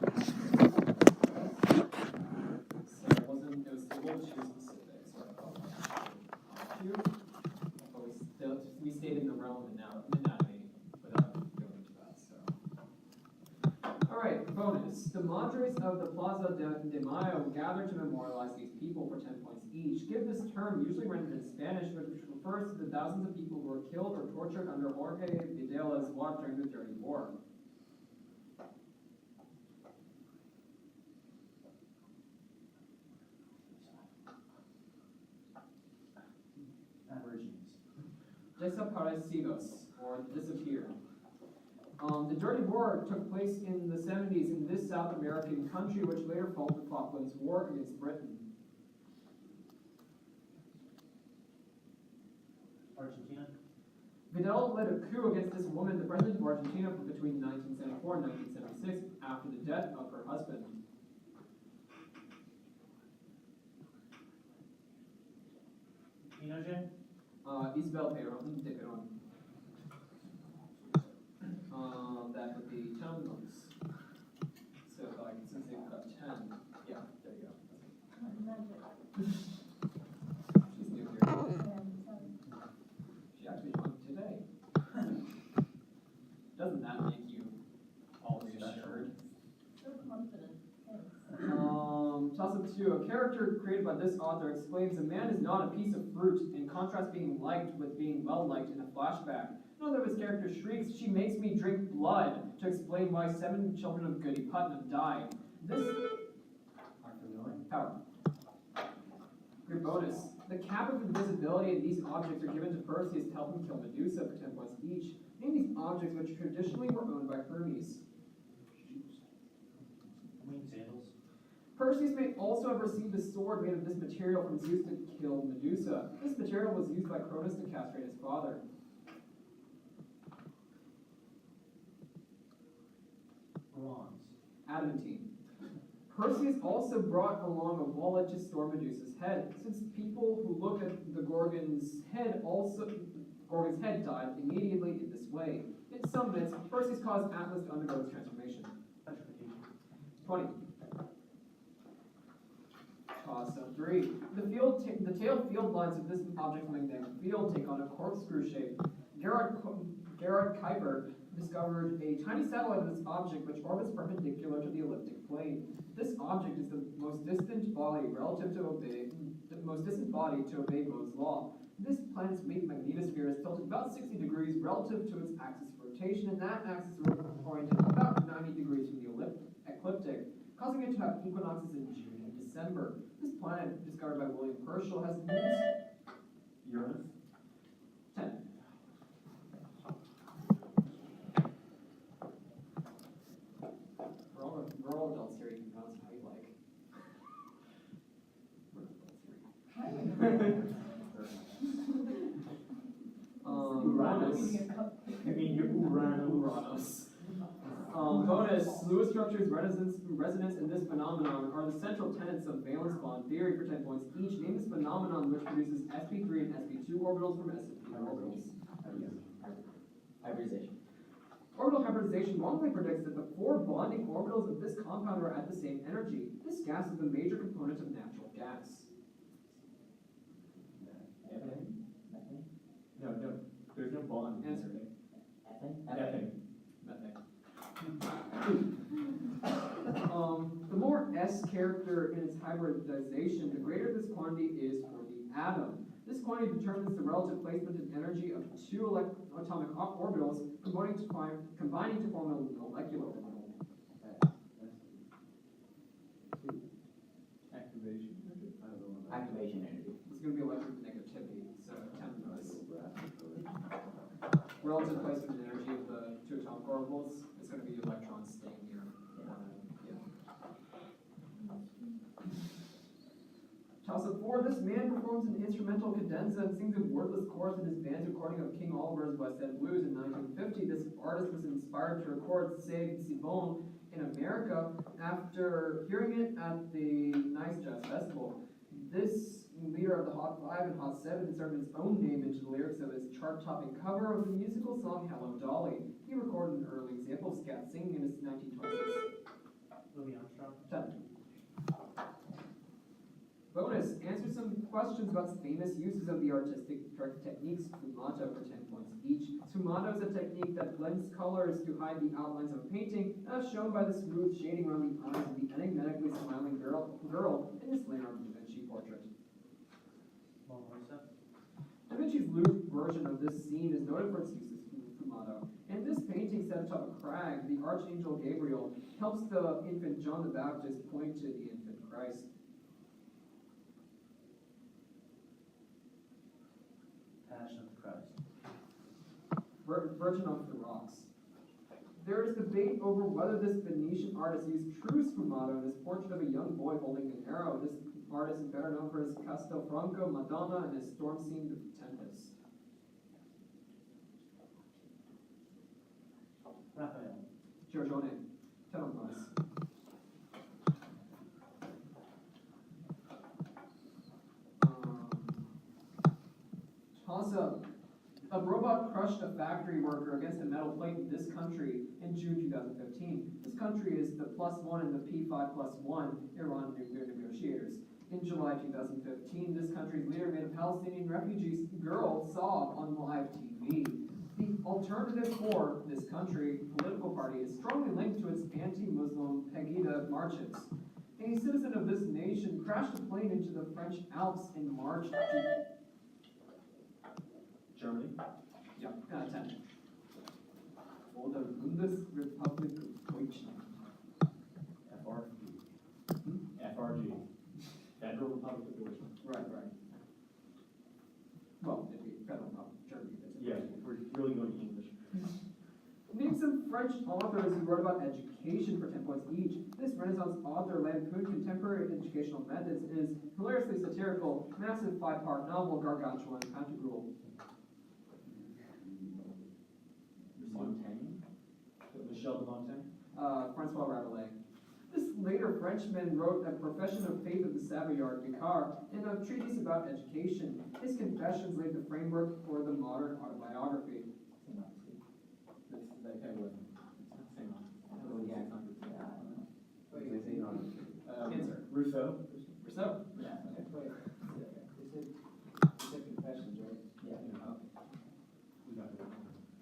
it was too specific, so I thought but we stayed in the realm of anatomy without going into that, so. Alright, bonus. The madres of the Plaza de Mayo gather to memorialize these people for 10 points each. Give this term, usually rendered in Spanish, which refers to the thousands of people who were killed or tortured under Jorge Videla's watch during the Dirty War. Desaparecidos, or disappeared. The Dirty War took place in the 70s in this South American country, which later fought the Falklands War against Britain. Argentina? Vidal led a coup against this woman, the president of Argentina, between 1974 and 1976, after the death of her husband. Pinochet? Isabel Perón, de Perón. That would be 10 months. So since they've got 10, yeah, there you go. She's new here. She actually won today. Doesn't that make you all reassured? So confident. Toss-up 2. A character created by this author exclaims, "A man is not a piece of fruit," in contrast being liked with being well-liked in a flashback. Another of his characters shrieks, "She makes me drink blood," to explain why 7 children of Goody Putnam died. This power. Your bonus. The cap of invisibility and these objects are given to Perseus to help him kill Medusa for 10 points each. Name these objects which traditionally were owned by Hermes. Winged sandals? Perseus may also have received a sword made of this material from Zeus to kill Medusa. This material was used by Cronus to castrate his father. Bronze. Adamantine. Perseus also brought along a wallet to store Medusa's head. Since people who look at the Gorgon's head died immediately in this way. In some myths, Perseus caused Atlas to undergo its transformation. Petrification. 20. Toss-up 3. The tailed field lines of this object magnetic field take on a corkscrew shape. Gerard Kuiper discovered a tiny satellite of this object which orbits perpendicular to the elliptic plane. This object is the most distant body to obey Mode's law. This planet's weak magnetosphere is tilted about 60 degrees relative to its axis of rotation, and that axis is oriented about 90 degrees from the ecliptic, causing it to have equinoxes in June and December. This planet, discovered by William Herschel, has moons. Uranus? 10. We're all adults here, you can pronounce how you like. We're not adults here. Bonus. I mean, you're Uranus. Bonus. Lewis structure's resonance in this phenomenon are the central tenets of valence bond theory for 10 points each. Name this phenomenon which produces sp3 and sp2 orbitals from sp orbitals. Hybridization. Orbital hybridization wrongly predicts that the 4 bonding orbitals of this compound are at the same energy. This gas is the major component of natural gas. Methane? Methane? No, there's no bond. Answer. Ethane? Methane. The more S character in its hybridization, the greater this quantity is for the atom. This quantity determines the relative placement and energy of 2 atomic orbitals combining to form a molecular orbital. Activation energy? I don't know. Activation energy. It's going to be electronegativity, so 10 bonus. Relative placement and energy of the 2 atomic orbitals is going to be electrons staying near one atom. Toss-up 4. This man performs an instrumental cadenza and sings a wordless chorus in his band's recording of King Oliver's West End Blues in 1950. This artist was inspired to record C'est Si Bon in America after hearing it at the Nice Jazz Festival. This leader of the Hot 5 and Hot 7 inserted his own name into the lyrics of his chart-topping cover of the musical song Hello Dolly. He recorded an early example of scat singing in his 1926. Louis Armstrong. 10. Bonus, answer some questions about famous uses of the artistic techniques sfumato for 10 points each. Sfumato is a technique that blends colors to hide the outlines of a painting, as shown by the smooth shading around the eyes of the enigmatically smiling girl in this Leonardo da Vinci portrait. Mona Lisa. Da Vinci's lute version of this scene is noted for its use of sfumato. In this painting set atop a crag, the archangel Gabriel helps the infant John the Baptist point to the infant Christ. Passion of the Christ. Virgin of the Rocks. There is debate over whether this Venetian artist used true sfumato in his portrait of a young boy holding an arrow. This artist is better known for his Castelfranco Madonna and his storm scene, The Tempest. Raphael. Giorgione. 10 on bonus. Toss-up. A robot crushed a factory worker against a metal plate in this country in June 2015. This country is the +1 and the P5+1 Iran nuclear negotiators. In July 2015, this country's leader made a Palestinian refugee girl sob on live TV. The Alternative for this country political party is strongly linked to its anti-Muslim Pegida marches. A citizen of this nation crashed a plane into the French Alps in March. Germany? Yeah, 10. Oder Bundesrepublik Deutschland. FRG. Federal Republic of Deutschland. Right. Well, it'd be Federal Republic of Germany. Yeah, we're really going to English. Name some French authors who wrote about education for 10 points each. This Renaissance author lampooned contemporary educational methods in his hilariously satirical, massive 5-part novel Gargantua and Pantagruel. Montaigne? Michel de Montaigne? Francois Rabelais. This later Frenchman wrote A Profession of Faith of the Savoyard Descartes and a treatise about education. His confessions laid the framework for the modern autobiography. Answer. Rousseau? Rousseau. Yeah. Confessions, right? Yeah. We got it.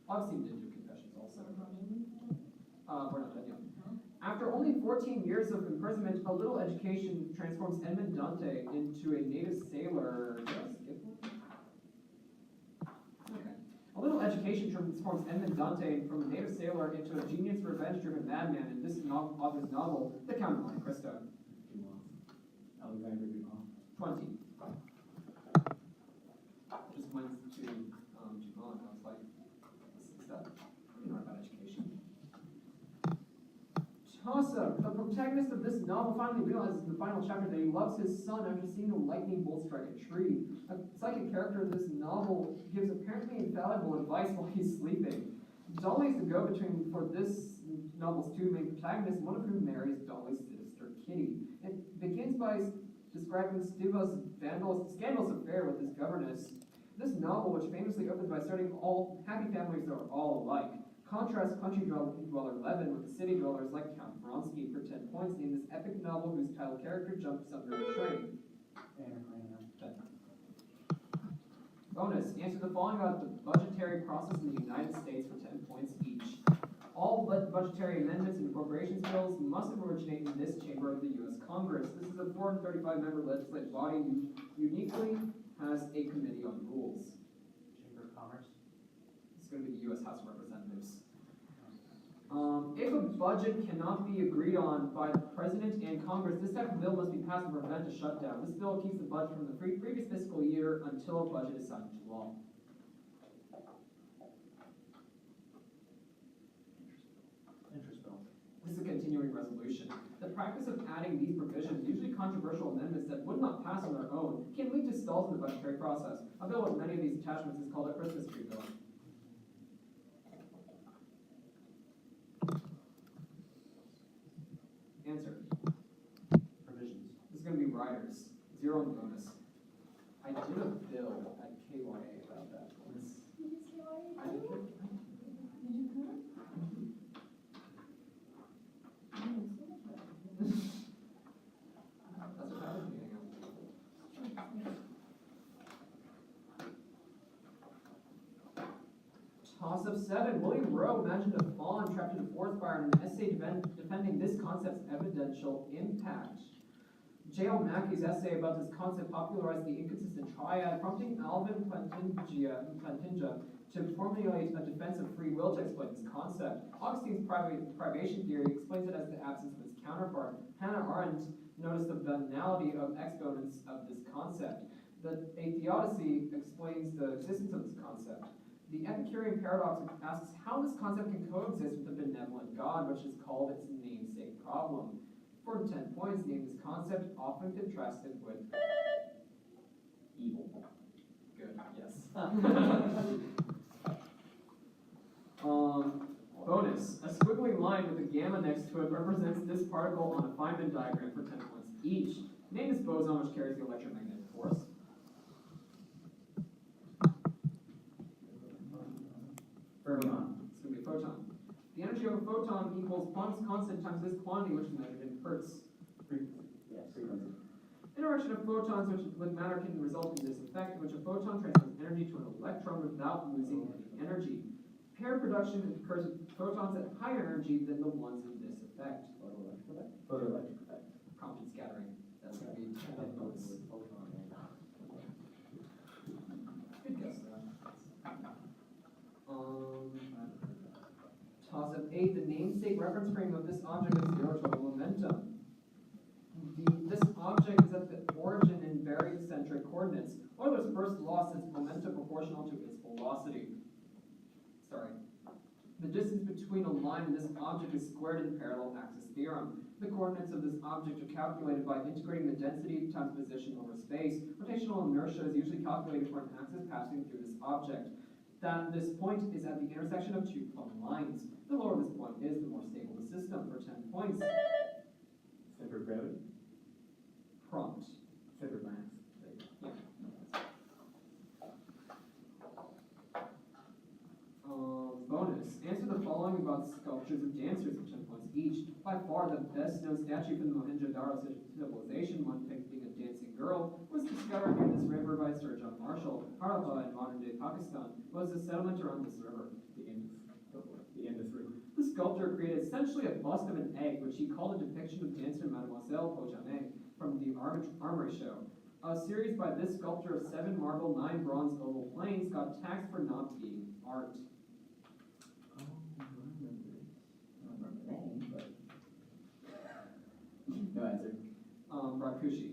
Augustine did do confessions also. We're not done yet. After only 14 years of imprisonment, a little education transforms Edmond Dante into a native sailor. Did I skip one? Okay. A little education transforms Edmond Dante from a native sailor into a genius, revenge-driven madman in this author's novel, The Count of Monte Cristo. Dumas. Alexander Dumas. 20. Just went to Dumont. I was like, what's that? You know about education. Tossa, the protagonist of this novel, finally realizes in the final chapter that he loves his son after seeing a lightning bolt strike a tree. A psychic character in this novel gives apparently infallible advice while he's sleeping. Dolly is the go-between for this novel's two main protagonists, one of whom marries Dolly's sister, Kitty. It begins by describing Stiva's scandalous affair with his governess. This novel, which famously opens by starting all happy families are all alike, contrasts country dweller Levin with the city dwellers like Count Vronsky for 10 points, named this epic novel whose title character jumps under a train. Anna Karenina. Bonus, answer the following about the budgetary process in the United States for 10 points each. All budgetary amendments and appropriations bills must originate in this chamber of the U.S. Congress. This is a 435-member legislative body who uniquely has a committee on rules. Chamber of Commerce. It's going to be the U.S. House of Representatives. If a budget cannot be agreed on by the President and Congress, this type of bill must be passed to prevent a shutdown. This bill keeps the budget from the previous fiscal year until a budget is signed into law. Interest bill. This is a continuing resolution. The practice of adding these provisions, usually controversial amendments that would not pass on their own, can lead to stalls in the budgetary process. A bill with many of these attachments is called a Christmas tree bill. Answer. Provisions. This is going to be riders. 0 on the bonus. I did a bill at KYA about that. I did it. Toss of 7. William Rowe imagined a fawn trapped in a forest fire in an essay defending this concept's evidential impact. J.L. Mackey's essay about this concept popularized the inconsistent triad, prompting Alvin Plantinga to formulate a defense of free will to explain this concept. Augustine's privation theory explains it as the absence of its counterpart. Hannah Arendt noticed the banality of exponents of this concept. A theodicy explains the existence of this concept. The Epicurean paradox asks how this concept can coexist with the benevolent God, which is called its namesake problem. For 10 points, name this concept, often contrasted with Evil. good, yes. Bonus. A squiggly line with a gamma next to it represents this particle on a Feynman diagram for 10 points each. Name this boson which carries the electromagnetic force. Fermion. It's going to be a photon. The energy of a photon equals Planck's constant times this quantity, which is measured in hertz. Yes, frequency. Interaction of photons with matter can result in this effect, in which a photon transfers energy to an electron without losing any energy. Pair production occurs with photons at higher energy than the ones in this effect. Photoelectric effect. Compton scattering. That's going to be 10 votes. Good guess, though. Toss up 8. The namesake reference frame of this object is zero total momentum. This object is at the origin in barycentric coordinates. Euler's first law sets momentum proportional to its velocity. The distance between a line and this object is squared in the parallel axis theorem. The coordinates of this object are calculated by integrating the density times position over space. Rotational inertia is usually calculated for an axis passing through this object. This point is at the intersection of two plumb lines. The lower this point is, the more stable the system. For 10 points. Center of gravity? Prompt. Center of mass. Yeah. Bonus. Answer the following about sculptures of dancers for 10 points each. By far the best known statue from the Mohenjo-Daro civilization, one depicting a dancing girl, was discovered near this river by Sir John Marshall. Harappa in modern-day Pakistan was a settlement around this river. The Indus River. The sculptor created essentially a bust of an egg, which he called a depiction of dancer Mademoiselle Pojane from the Armory Show. A series by this sculptor of 7 marble, 9 bronze oval planes got taxed for not being art. I don't remember the name, but no answer. Rakushi.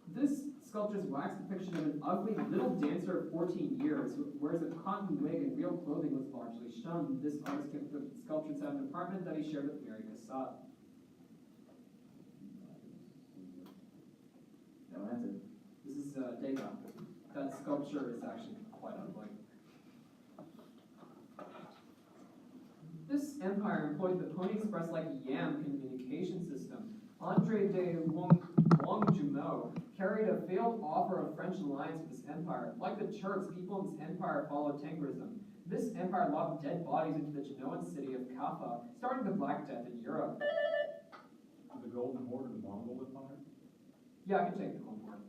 This sculpture's wax depiction of an ugly little dancer of 14 years who wears a cotton wig and real clothing was largely shunned. This artist kept the sculpture inside an apartment that he shared with Mary Cassatt. No answer. This is Degas. That sculpture is actually quite ugly. This empire employed the Pony Express-like YAM communication system. Andre de Longjumeau carried a failed offer of French alliance with this empire. Like the Turks, people in this empire followed Tengrism. This empire lobbed dead bodies into the Genoan city of Kaffa, starting the Black Death in Europe. The Golden Horde of the Mongol Empire? Yeah, I can take the Golden Horde.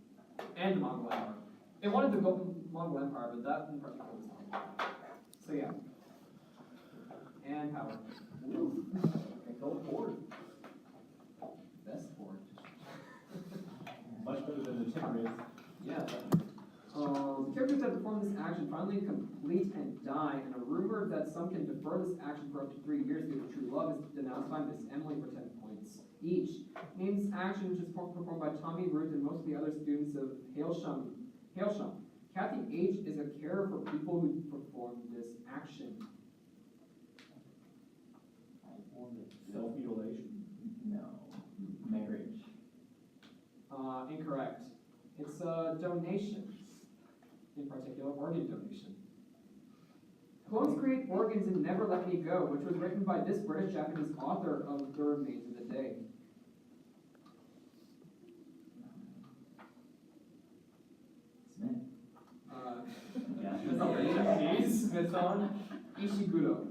And the Mongol Empire. It wanted the Mongol Empire, but that in particular was not. So yeah. And power. Ooh. Golden Horde. Best horde. Much better than the Tigris. Yeah. Characters that perform this action finally complete and die, and a rumor that some can defer this action for up to 3 years due to true love is denounced by Miss Emily for 10 points each. Name this action, which is performed by Tommy, Ruth, and most of the other students of Hailsham. Kathy H. is a carer for people who perform this action. Self-mutilation? No. Marriage. Incorrect. It's donations, in particular organ donation. Clones Create Organs and Never Let Me Go, which was written by this British-Japanese author of The Remains of the Day. Smith. Smithson Ishiguro.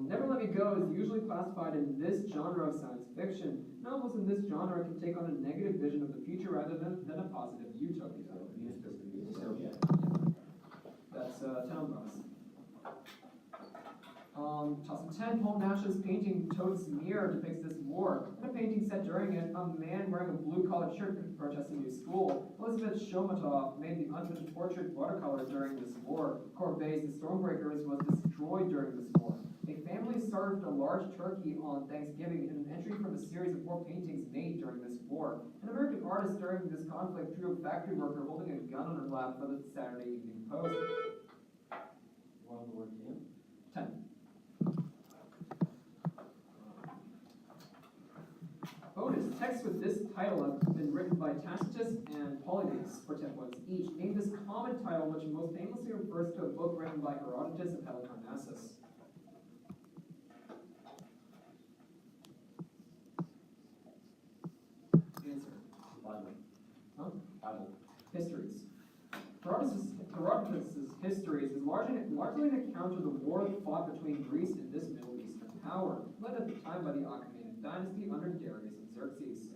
Never Let Me Go is usually classified in this genre of science fiction. Novels in this genre can take on a negative vision of the future rather than a positive utopia. Dystopia. That's 10 on bonus. Toss of 10, Paul Nash's painting Toad's Mirror depicts this war. In a painting set during it, a man wearing a blue-collared shirt could protest a new school. Elizabeth Shomatov made the unfinished portrait watercolor during this war. Courbet's The Stormbreakers was destroyed during this war. A family served a large turkey on Thanksgiving in an entry from a series of 4 paintings made during this war. An American artist during this conflict drew a factory worker holding a gun on her lap for the Saturday Evening Post. World War II. 10. Bonus, texts with this title have been written by Tacitus and Polybius for 10 points each. Name this common title, which most famously refers to a book written by Herodotus of Halicarnassus. Answer. Bible. Huh? Bible. Histories. Herodotus' histories is largely an account of the war fought between Greece and this Middle Eastern power, led at the time by the Achaemenid dynasty under Darius and Xerxes.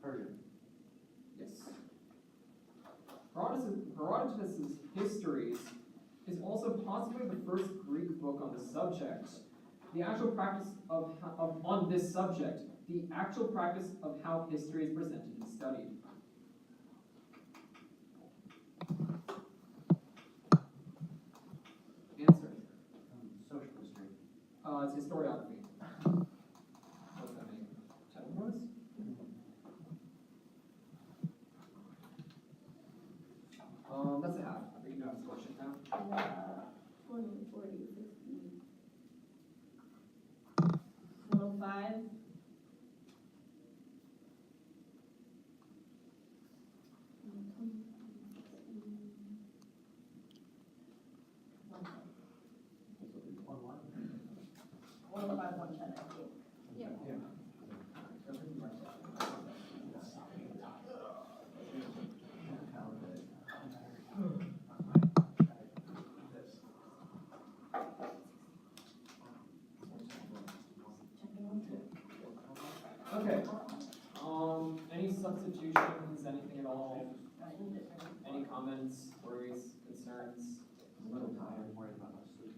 Persia. Yes. Herodotus' histories is also possibly the first Greek book on the subject. The actual practice on this subject, the actual practice of how history is presented and studied. Answer. Social history. It's historiography. What's that mean? 10 words? That's a half. But you know how to score shit now. 20, 40, 50. 105. One what? 105, 110, I think. Yeah. Okay. Any substitutions, anything at all? Any comments, worries, concerns? I'm a little tired. I'm worried about my sleep.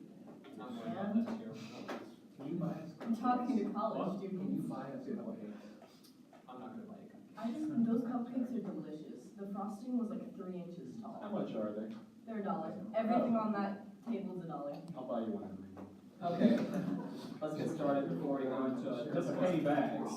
I'm worried about that too. Can you buy us? I'm talking to college Can you students. buy us cupcakes? I'm not gonna buy you Those cupcakes are delicious. The frosting was like 3 inches How tall. much are they? They're $1. Everything on that table's $1. I'll buy you one. Okay, let's get started before we go into Just a penny bags.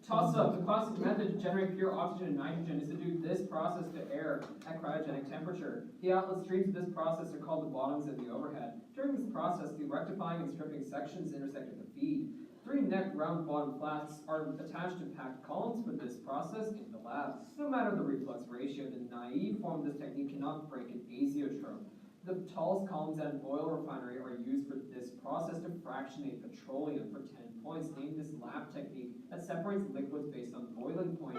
Toss up. The classic method to generate pure oxygen and nitrogen is to do this process to air at cryogenic temperature. The outlet streams of this process are called the bottoms and the overhead. During this process, the rectifying and stripping sections intersect at the feed. 3 neck round bottom flats are attached to packed columns for this process in the lab. No matter the reflux ratio, the naive form of this technique cannot break an azeotrope. The tallest columns at an oil refinery are used for this process to fractionate petroleum. For 10 points, name this lab technique that separates liquids based on boiling point.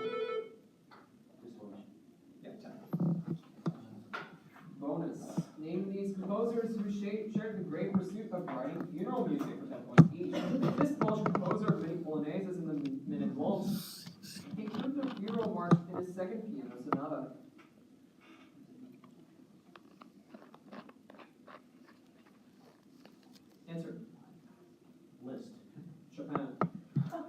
Distillation. Yeah, 10. Bonus. Name these composers who shared the great pursuit of writing funeral music for 10 points each. This Polish composer of many polonaises and the Minute Waltz. He included the funeral march in his second piano sonata. Answer. List. Chopin.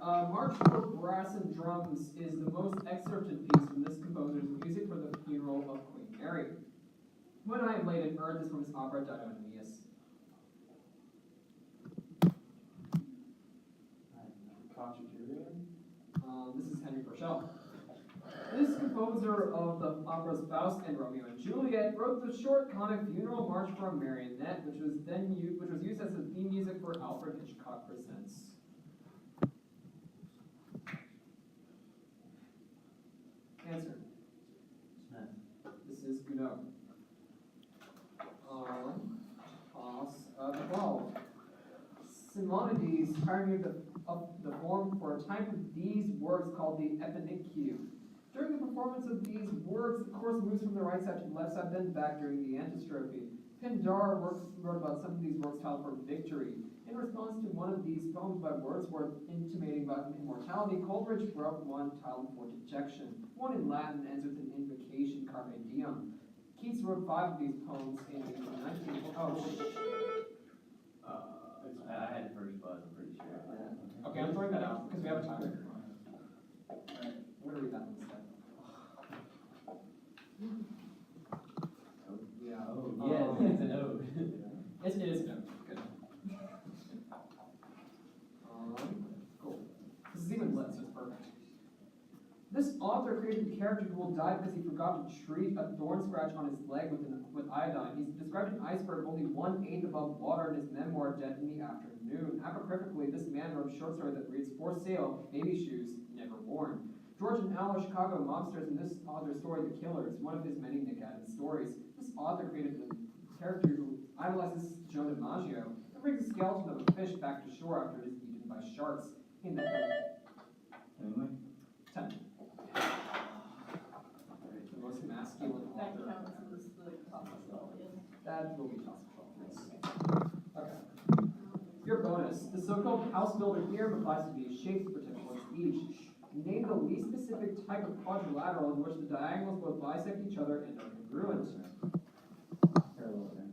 March for Brass and Drums is the most excerpted piece from this composer's music for the funeral of Queen Mary. When I Am Laid in Earth is from his opera Dido and Aeneas. Concertarian? This is Henry Purcell. This composer of the operas Faust and Romeo and Juliet wrote the short comic Funeral March for a Marionette, which was used as the theme music for Alfred Hitchcock Presents. Answer. Smith. This is Gounod. The 12. Simonides pioneered the form for a type of these works called the eponychium. During the performance of these works, the chorus moves from the right side to the left side, then back during the antistrophe. Pindar wrote about some of these works titled for Victory. In response to one of these poems by Wordsworth intimating about immortality, Coleridge wrote one titled for Dejection. One in Latin ends with an invocation, Carpe Diem. Keats wrote 5 of these poems in 19... Oh, shit. I had first buzz, I'm pretty sure. Okay, I'm throwing that out, because we have a timer. Alright, I'm gonna read that one instead. Yeah. Oh, yes, it's an ode. It is no. Good. Cool. This is even lit, so it's perfect. This author created a character who will die because he forgot to treat a thorn scratch on his leg with iodine. He's described an iceberg only 1/8 above water in his memoir, Dead in the Afternoon. Apocryphically, this man wrote a short story that reads, For sale, baby shoes, never worn. George and Al are Chicago mobsters, and this author's story, The Killer, is one of his many Nick Adams stories. This author created a character who idolizes Joe DiMaggio and brings a skeleton of a fish back to shore after it is eaten by sharks in the Anyway. 10. The most masculine That author. counts as the possible, yes. That will be possible. Yes. Okay. Your bonus. The so-called house builder theorem applies to these shapes for 10 points each. Name the least specific type of quadrilateral in which the diagonals both bisect each other and are congruent. Parallelogram.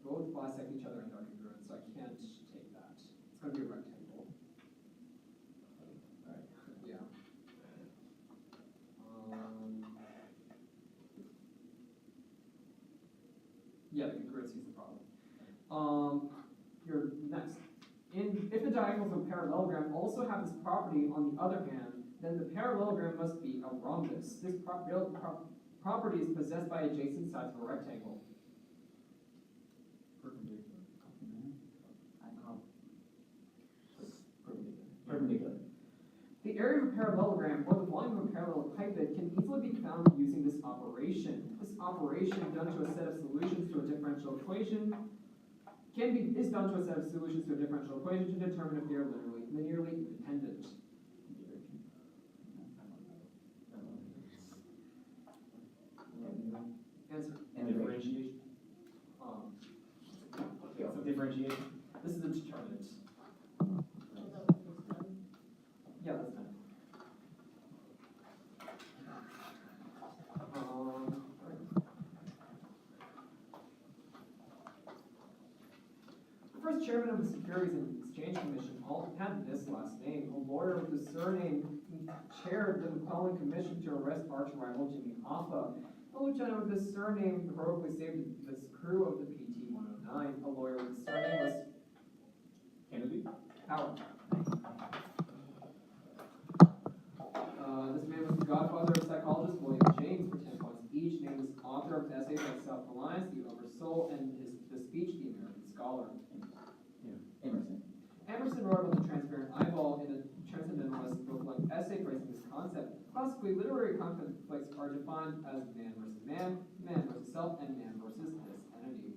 Both bisect each other and are congruent, so I can't take that. It's going to be a rectangle. Alright. Yeah. Yeah, the congruency is the problem. You're next. If the diagonals of a parallelogram also have this property, on the other hand, then the parallelogram must be a rhombus. This property is possessed by adjacent sides of a rectangle. Perpendicular. The area of a parallelogram, or the volume of a parallelepiped, can easily be found using this operation. This operation, done to a set of solutions to a differential equation, is done to a set of solutions to a differential equation to determine if they are linearly independent. Answer. Differentiation. So Differentiation. this is the determinant. Yeah, that's fine. The first chairman of the Securities and Exchange Commission had this last name. A lawyer with the surname chaired the McClellan Commission to arrest arch rival Jimmy Hoffa. A lieutenant with this surname heroically saved the crew of the PT-109. A lawyer with the surname was Kennedy? Howard. This man was the godfather of psychologist William James for 10 points each, named as author of essays like Self-Reliance, The Oversoul, and The Speech, The American Scholar. Emerson. Emerson wrote about the transparent eyeball in a transcendentalist book-like essay praising this concept. Classically, literary conflicts are defined as man versus man, man versus self, and man versus this entity.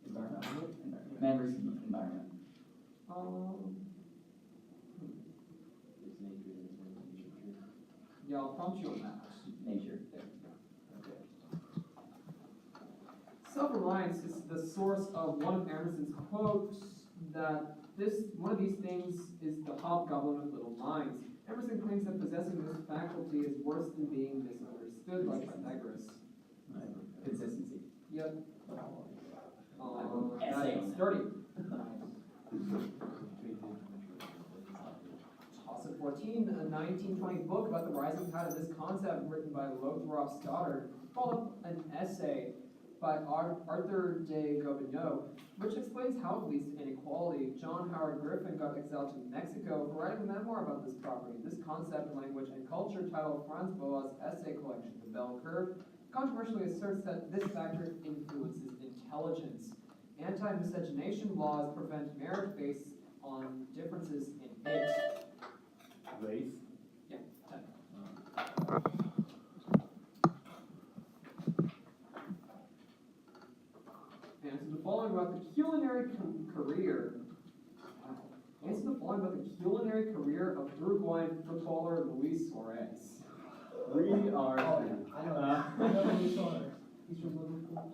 Environment. Man versus environment. Yeah, I'll prompt you on that. Nature. There we go. Self-reliance is the source of one of Emerson's quotes that one of these things is the hobgoblin of little minds. Emerson claims that possessing this faculty is worse than being misunderstood, like Pythagoras. Consistency. Yep. Essay. That's sturdy. Toss at 14, a 1920 book about the rising tide of this concept written by Lothrop Stoddard, followed an essay by Arthur de Gobineau, which explains how it leads to inequality. John Howard Griffin got exiled to Mexico for writing a memoir about this property. This concept, language, and culture, titled Franz Boas' essay collection, The Bell Curve, controversially asserts that this factor influences intelligence. Anti-miscegenation laws prevent marriage based on differences in age. Race? Yeah, 10. Answer the following about the culinary career. Answer the following about the culinary career of Uruguayan footballer Luis Suarez. We are. I know Luis Suarez. He's from Liverpool.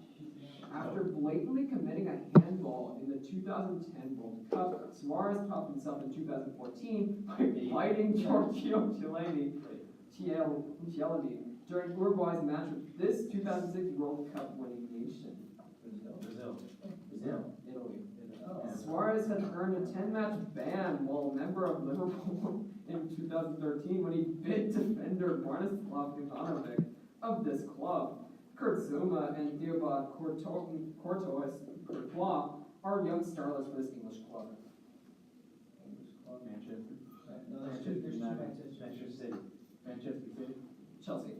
After blatantly committing a handball in the 2010 World Cup, Suarez topped himself in 2014 by fighting Giorgio Chiellini Chiellini during Uruguay's match with this 2006 World Cup winning nation? Brazil. Italy. Oh. Suarez had earned a 10-match ban while a member of Liverpool in 2013 when he bit defender Branislav Ivanovic of this club. Kurt Zouma and Theobald Courtois are young starlets for this English club. Manchester. No, there's two Manchester. Manchester City. Manchester City. Chelsea.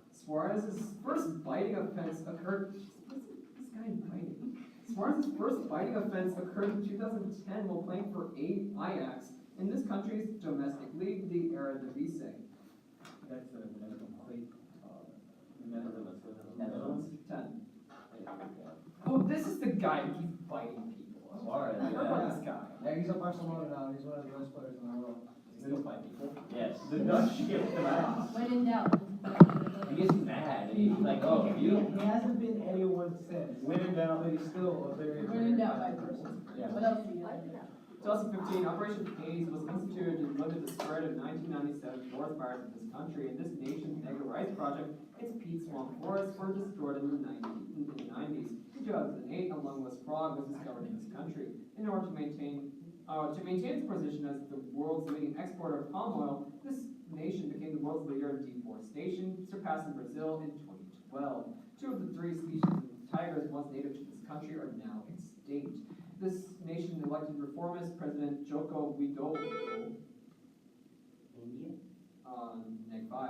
Suarez's first biting offense occurred. What's this guy biting? Suarez's first biting offense occurred in 2010 while playing for Ajax in this country's domestic league, the Eredivisie. That's a complete, Netherlands. 10. Oh, this is the guy who keeps biting people. Suarez, I heard about this guy. Yeah, he's at Barcelona now, he's one of the best players in the world. He still bite people. Yes, the Dutch get them out. When in doubt. He gets mad, and he's like, oh, He you hasn't been anyone since. win him down. But he's still a very. When in doubt by person. Yeah. What else do you like? 2015, Operation Haze was instituted to limit the spread of 1997 forest fires in this country, and this nation's mega rice project, its peat swamp forests, were destroyed in the 90s. In 2008, a lung-less frog was discovered in this country. In order to maintain its position as the world's leading exporter of palm oil, this nation became the world's leader in deforestation, surpassing Brazil in 2012. Two of the three species of tigers once native to this country are now extinct. This nation elected reformist President Joko Widodo, Neg 5,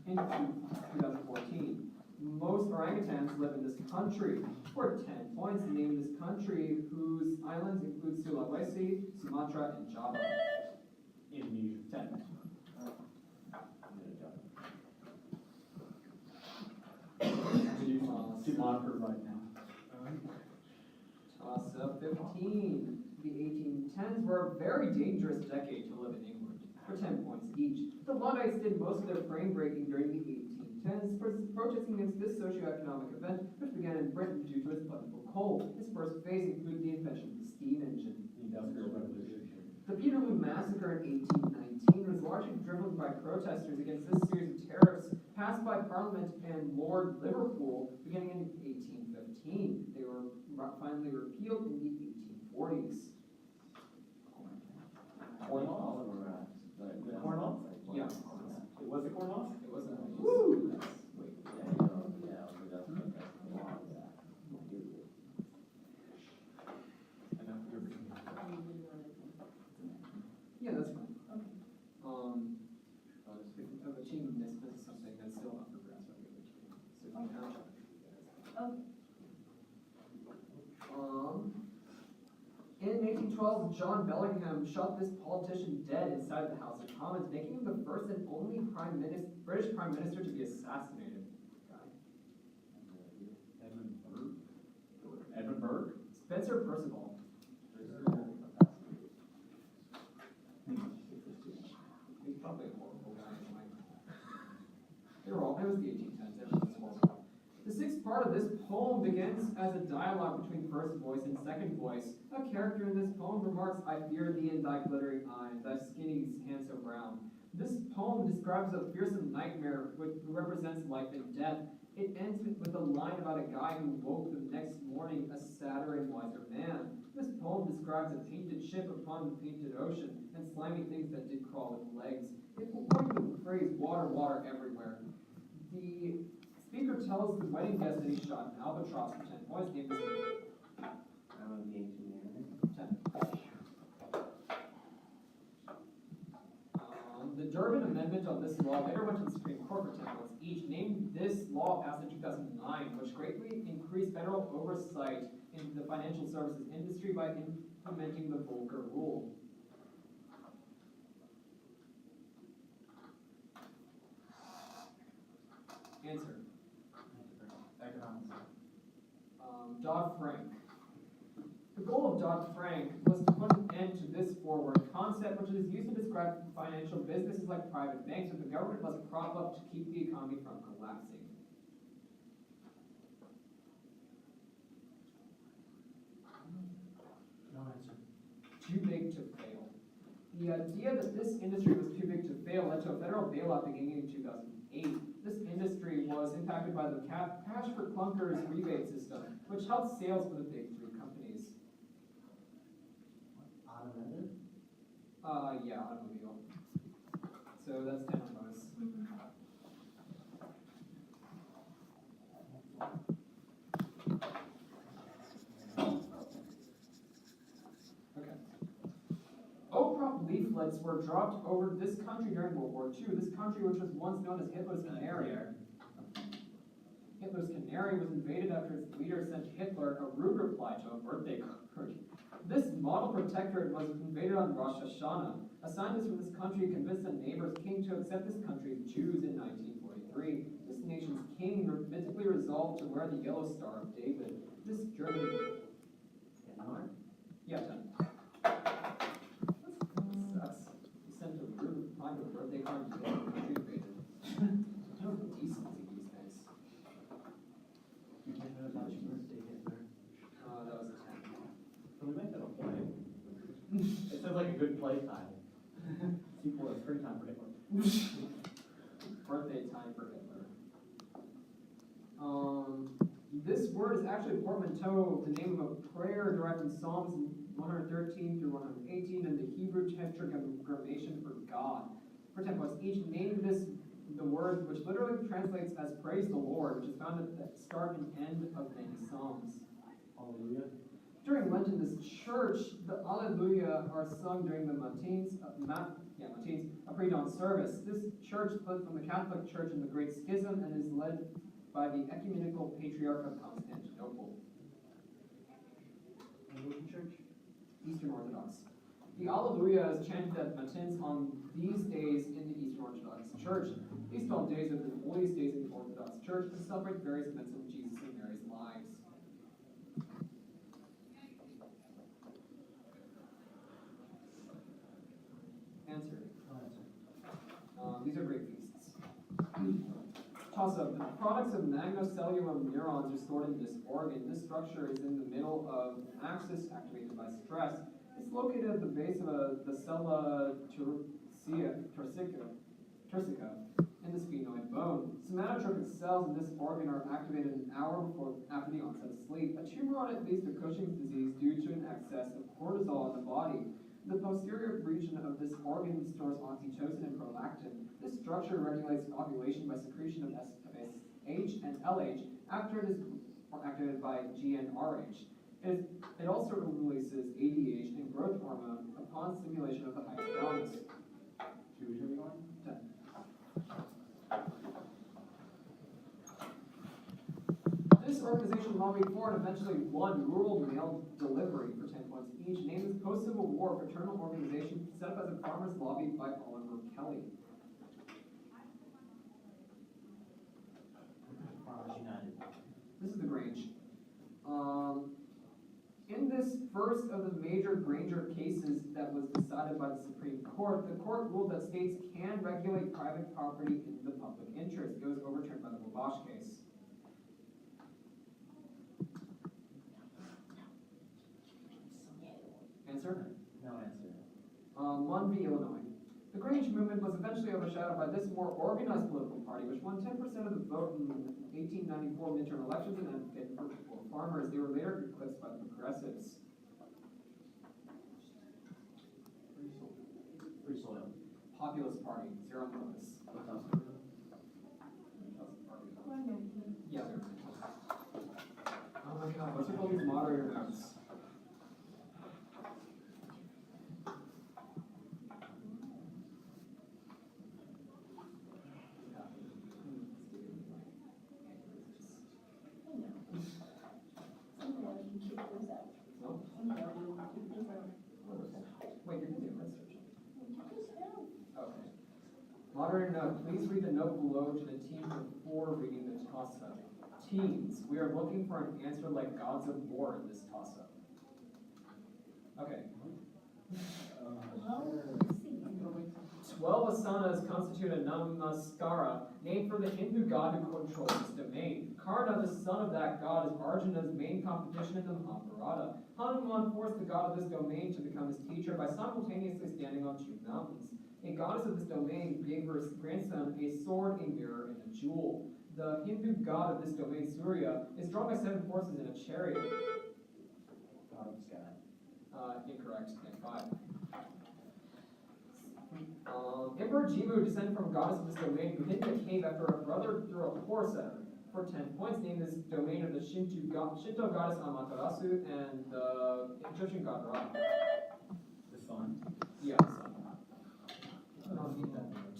in 2014. Most orangutans live in this country. For 10 points, name this country whose islands include Sulawesi, Sumatra, and Java. Indonesia. 10. To monitor right now. Toss up 15. The 1810s were a very dangerous decade to live in England. For 10 points each. The Luddites did most of their frame breaking during the 1810s, protesting against this socio-economic event, which began in Britain due to its plentiful coal. Its first phase included the invention of the steam engine. The Industrial Revolution. The Peterloo Massacre in 1819 was largely driven by protesters against this series of tariffs passed by Parliament and Lord Liverpool beginning in 1815. They were finally repealed in the 1840s. Corn off? Corn off? Yeah. Was it corn off? It wasn't. Woo! Wait. Yeah, that's fine. Okay. Of achieving this is something that's still up for grabs by the other team. So you can have it. Okay. In 1812, John Bellingham shot this politician dead inside the House of Commons, making him the first and only British Prime Minister to be assassinated. Edmund Burke. Edmund Burke. Spencer Percival. He's probably a horrible guy. They were all, it was the 1810s, everyone was horrible. The sixth part of this poem begins as a dialogue between first voice and second voice. A character in this poem remarks, "I fear thee in thy glittering eye, thy skinny hand so brown." This poem describes a fearsome nightmare who represents life and death. It ends with a line about a guy who woke the next morning a sadder and wiser man. This poem describes a painted ship upon the painted ocean and slimy things that did crawl with legs. It will point to the phrase, water, water everywhere. The speaker tells the wedding guest that he shot an albatross for 10 points. Name this 10. The Durbin Amendment of this law later went to the Supreme Court for 10 points each. Named this law passed in 2009, which greatly increased federal oversight in the financial services industry by implementing the Volcker Rule. Answer. Economics. Dodd-Frank. The goal of Dodd-Frank was to put an end to this forward concept, which is used to describe financial businesses like private banks that the government must prop up to keep the economy from collapsing. No answer. Too big to fail. The idea that this industry was too big to fail led to a federal bailout beginning in 2008. This industry was impacted by the cash for clunkers rebate system, which helped sales for the big three companies. Automotive? Yeah, automobile. So that's 10 on bonus. Okay. Oak-prop leaflets were dropped over this country during World War II. This country, which was once known as Hitler's Canary. Hitler's Canary was invaded after its leader sent Hitler a rude reply to a birthday card. This model protectorate was invaded on Rosh Hashanah. A scientist from this country convinced the neighbor's king to accept this country's Jews in 1943. This nation's king mystically resolved to wear the yellow star of David. This German... Yeah, 10. Sucks. You sent a rude reply to a birthday card and you get the country invaded. No decency these days. You know about your birthday, Hitler. That was a 10. Can we make that a play? It sounds like a good play title. Sequel is free time for Hitler. Birthday time for Hitler. This word is actually a portmanteau of the name of a prayer derived from Psalms 113 through 118 and the Hebrew tetragrammaton for God. For 10 points, each named the word, which literally translates as praise the Lord, which is found at the start and end of many Psalms. Hallelujah. During Lent in this church, the Alleluia are sung during the Matins, a pre-dawn service. This church split from the Catholic Church in the Great Schism and is led by the Ecumenical Patriarch of Constantinople. Anglican Church? Eastern Orthodox. The Alleluia is chanted at Matins on these days in the Eastern Orthodox Church. These 12 days are the holiest days in the Orthodox Church to celebrate various events of Jesus and Mary's lives. Answer. These are great feasts. Toss-up. The products of magnocellular neurons are stored in this organ. This structure is in the middle of an axis activated by stress. It's located at the base of the sella turcica in the sphenoid bone. Somatotropic cells in this organ are activated an hour after the onset of sleep. A tumor on it leads to Cushing's disease due to an excess of cortisol in the body. The posterior region of this organ stores oxytocin and prolactin. This structure regulates ovulation by secretion of FSH and LH after it is activated by GnRH. It also releases ADH and growth hormone upon stimulation of the hypothalamus. Should we be going? 10. This organization lobbied for and eventually won rural mail delivery for 10 points each. Named as post-Civil War fraternal organization set up as a farmers lobby by Oliver Kelly. Farmers United. This is the Grange. In this first of the major Granger cases that was decided by the Supreme Court, the court ruled that states can regulate private property in the public interest. It was overturned by the Wabash case. Answer? No answer. Munn v. Illinois. The Grange movement was eventually overshadowed by this more organized political party, which won 10% of the vote in 1894 midterm elections and advocated for farmers. They were later eclipsed by the progressives. Free soil. Populist Party, 0 bonus. What else? Yeah, they're. Oh my god, what's with all these moderator notes? Wait, you're doing research. Okay. Moderator note, please read the note below to the team before reading the toss-up. Teams, we are looking for an answer like gods of war in this toss-up. Okay. 12 asanas constitute a namaskara, named for the Hindu god who controls this domain. Karna, the son of that god, is Arjuna's main competition in the Mahabharata. Hanuman forced the god of this domain to become his teacher by simultaneously standing on 2 mountains. A goddess of this domain gave her grandson a sword, a mirror, and a jewel. The Hindu god of this domain, Surya, is drawn by 7 horses in a chariot. God of the sky. Incorrect. And 5. Emperor Jimu descended from a goddess of this domain who hid in a cave after a brother threw a horse at her. For 10 points, name this domain of the Shinto goddess Amaterasu and the Egyptian god Ra. The sun. Yeah, so. I don't need that note.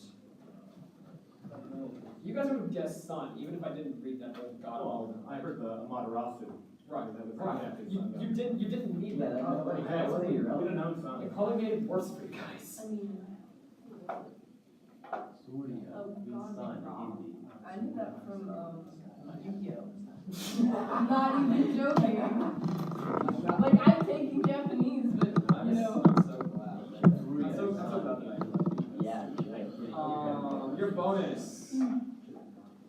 You guys would have guessed sun, even if I didn't read that whole god. Well, I heard the Amaterasu. Right, That was right. connected You, sun god. you didn't need Yeah, that. that- Oh, that- okay. that wasn't We'd have irrelevant. known sun. It probably made it worse for you guys. I mean, Surya, Oh, the God, sun, wrong. Hindi. I knew that from, Yu-Gi-Oh. I'm not even joking. Like, I'm taking Japanese, but, I'm you know. so glad. I'm so glad that I Yeah. Your bonus.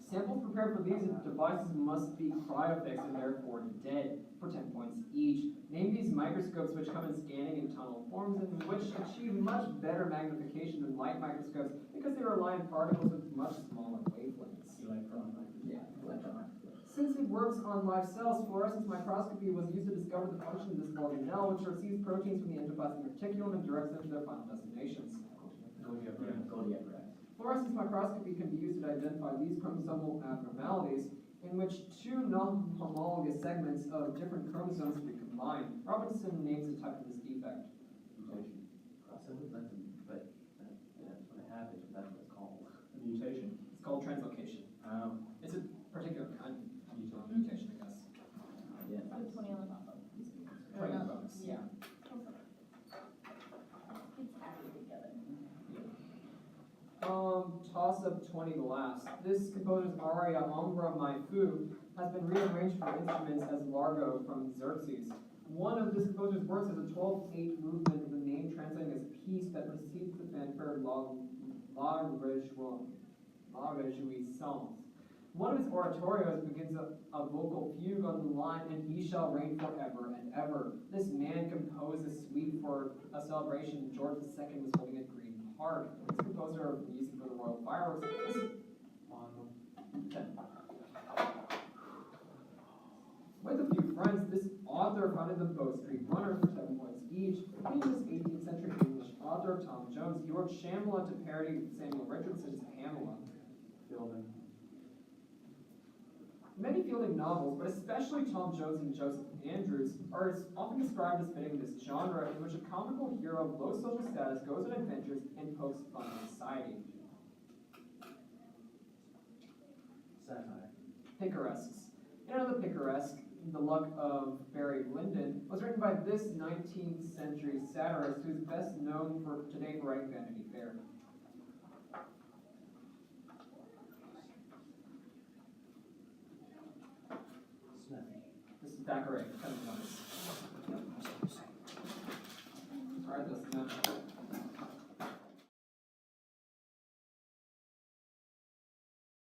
Samples prepared for these devices must be cryofixed and therefore dead for 10 points each. Name these microscopes which come in scanning and tunnel forms and which achieve much better magnification than light microscopes because they rely on particles with much smaller wavelengths. Electron microscope. Yeah, electron microscope. Since it works on live cells, fluorescence microscopy was used to discover the function of this organelle, which receives proteins from the endoplasmic reticulum and directs them to their final destinations. Kodiak Rex. Fluorescence microscopy can be used to identify these chromosomal abnormalities in which 2 non-homologous segments of different chromosomes can be combined. Robinson names the type of this defect. Mutation. Crossover, but that's what happens, that's what it's called. Mutation. It's called translocation. It's a particular kind of mutation, I guess. Yeah. Put 20 on the top of Trying to bonus. Yeah. It's added together. Toss-up 20 the last. This composer's aria Ombra Mai Fu has been rearranged for instruments as Largo from Xerxes. One of this composer's works is a 12/8 movement with the name translating as peace that precedes the fanfare La Réjouissance. One of his oratorios begins a vocal fugue on the line, and he shall reign forever and ever. This man composed a suite for a celebration George II was holding at Green Park. This composer of music for the royal fireworks is 10. With a few friends, this author founded the Bow Street Runner for 7 points each. Famous 18th century English author Tom Jones, he wrote Shamla to parody Samuel Richardson's Pamela. Fielding. Many Fielding novels, but especially Tom Jones and Joseph Andrews, are often described as fitting this genre in which a comical hero of low social status goes on adventures and pokes fun at society. Satire. Picaresques. In another picaresque, The Luck of Barry Lyndon was written by this 19th century satirist who is best known today for writing Vanity Fair. Snuffy. This is Thackeray, 7 points. Alright, that's